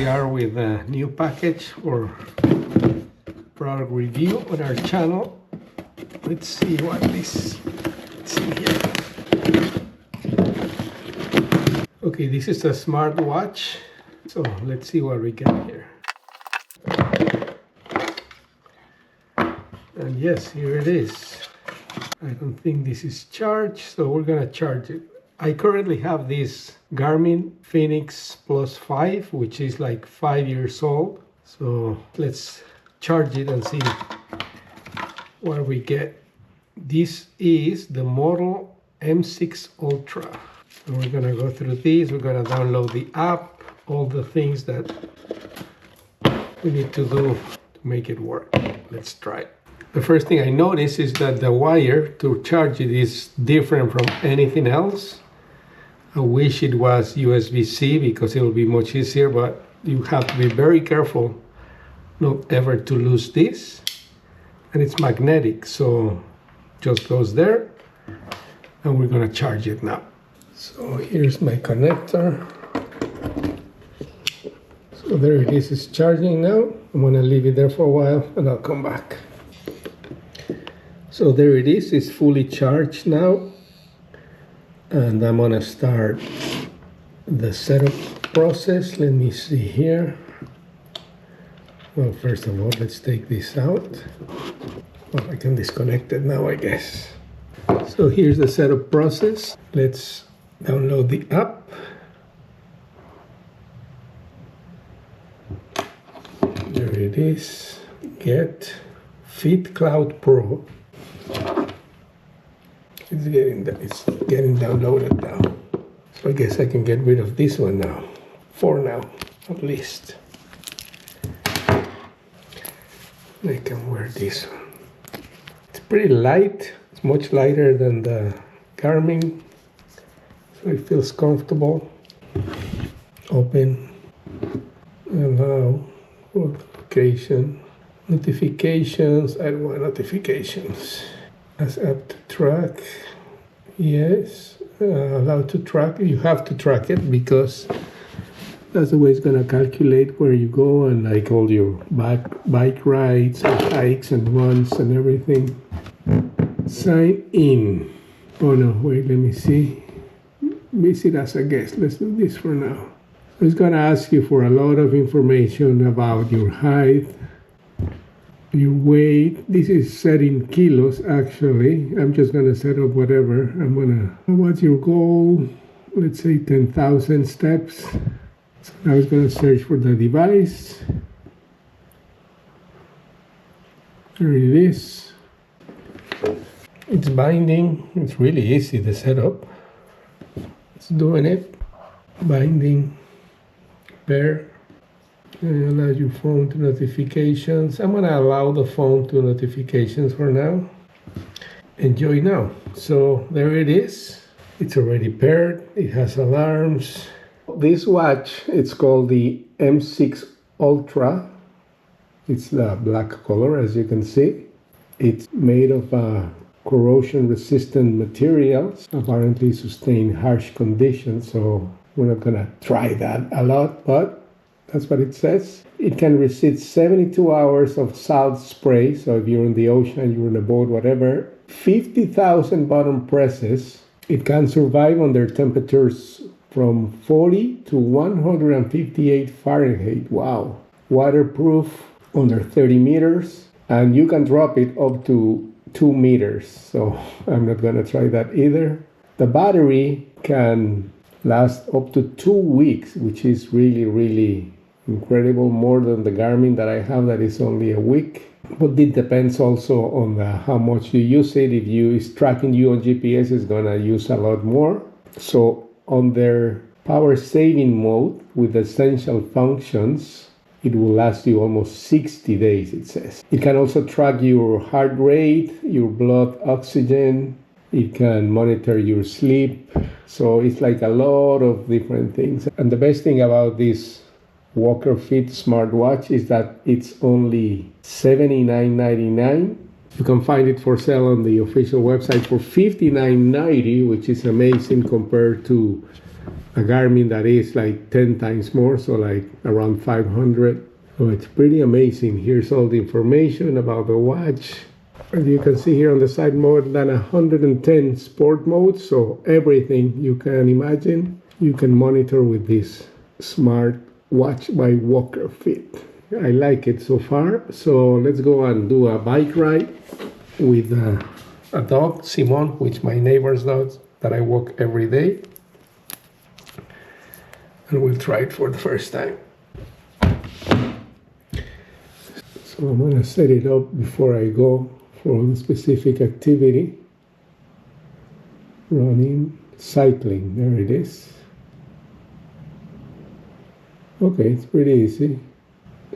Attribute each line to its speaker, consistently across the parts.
Speaker 1: we are with a new package or product review on our channel. Let's see what this is in here. Okay, this is a smartwatch. So let's see what we get here. And yes, here it is. I don't think this is charged, so we're gonna charge it. I currently have this Garmin Phoenix Plus 5, which is like 5 years old. So let's charge it and see what we get. This is the model M6 Ultra. So we're gonna go through these. We're gonna download the app, all the things that we need to do to make it work. Let's try it. The first thing I notice is that the wire to charge it is different from anything else. I wish it was USB-C because it will be much easier, but you have to be very careful not ever to lose this. And it's magnetic, so just goes there. And we're gonna charge it now. So here's my connector. So there it is, it's charging now. I'm gonna leave it there for a while and I'll come back. So there it is, it's fully charged now. And I'm gonna start the setup process. Let me see here. Well, first of all, let's take this out. Well, I can disconnect it now, I guess. So here's the setup process. Let's download the app. There it is. Get Fit Cloud Pro. It's getting downloaded now. So I guess I can get rid of this one now. For now, at least. I can wear this one. It's pretty light. It's much lighter than the Garmin. So it feels comfortable. Open. Allow. Notification. Notifications. I don't want notifications. As app to track. Yes. Allow to track. You have to track it because that's the way it's going to calculate where you go and like all your bike rides and hikes and runs and everything. Sign in. Oh no, wait, let me see. Visit as a guest. Let's do this for now. So it's going to ask you for a lot of information about your height, your weight. This is set in kilos actually. I'm just going to set up whatever. What's your goal? Let's say 10,000 steps. So now it's going to search for the device. There it is. It's binding. It's really easy to set up. It's doing it. Binding. Pair. And allows your phone to notifications. I'm going to allow the phone to notifications for now. Enjoy now. So there it is. It's already paired. It has alarms. This watch, it's called the M6 Ultra. It's the black color, as you can see. It's made of corrosion-resistant materials, apparently sustain harsh conditions, so we're not gonna try that a lot, but that's what it says. It can resist 72 hours of salt spray, so if you're in the ocean, you're in a boat, whatever, 50,000 button presses. It can survive under temperatures from 40 to 158 Fahrenheit. Wow. Waterproof under 30 meters. And you can drop it up to 2 meters. So I'm not going to try that either. The battery can last up to 2 weeks, which is really, really incredible. More than the Garmin that I have that is only a week. But it depends also on how much you use it. If it's tracking you on GPS, it's going to use a lot more. So on their power saving mode with essential functions, it will last you almost 60 days, it says. It can also track your heart rate, your blood oxygen. It can monitor your sleep. So it's like a lot of different things. And the best thing about this WalkerFit smartwatch is that it's only $79.99. You can find it for sale on the official website for $59.90, which is amazing compared to a Garmin that is like 10 times more, so like around 500. So it's pretty amazing. Here's all the information about the watch. As you can see here on the side, more than 110 sport modes, so everything you can imagine you can monitor with this smart watch by WalkerFit. I like it so far. So let's go and do a bike ride with a dog, Simon, which my neighbor's dog that I walk every day. And we'll try it for the first time. So I'm gonna set it up before I go for the specific activity. Running, cycling, there it is. Okay, it's pretty easy.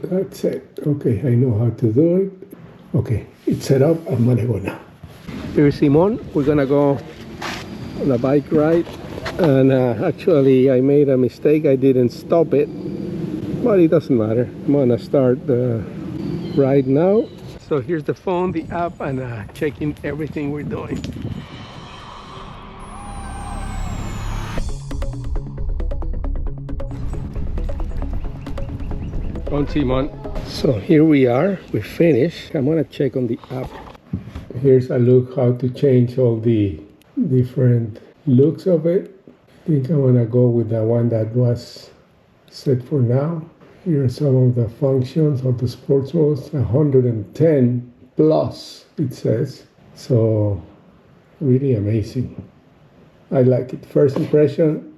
Speaker 1: That's it. Okay, I know how to do it. Okay, it's set up. I'm gonna go now. Here's Simon. We're gonna go on a bike ride. And actually, I made a mistake. I didn't stop it, but it doesn't matter. I'm gonna start the ride now. So here's the phone, the app, and checking everything we're doing. On Simon. So here we are, we finished. I'm gonna check on the app. Here's a look how to change all the different looks of it. I think I'm gonna go with the one that was set for now. Here are some of the functions of the sports modes. 110 plus it says. So really amazing. I like it. First impression,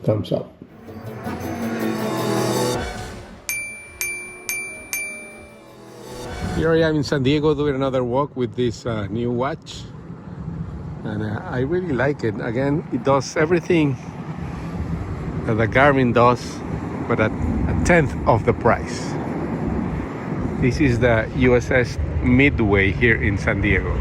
Speaker 1: thumbs up. Here I am in San Diego doing another walk with this new watch, and I really like it. Again, it does everything that the Garmin does, but at a tenth of the price. This is the USS Midway here in San Diego.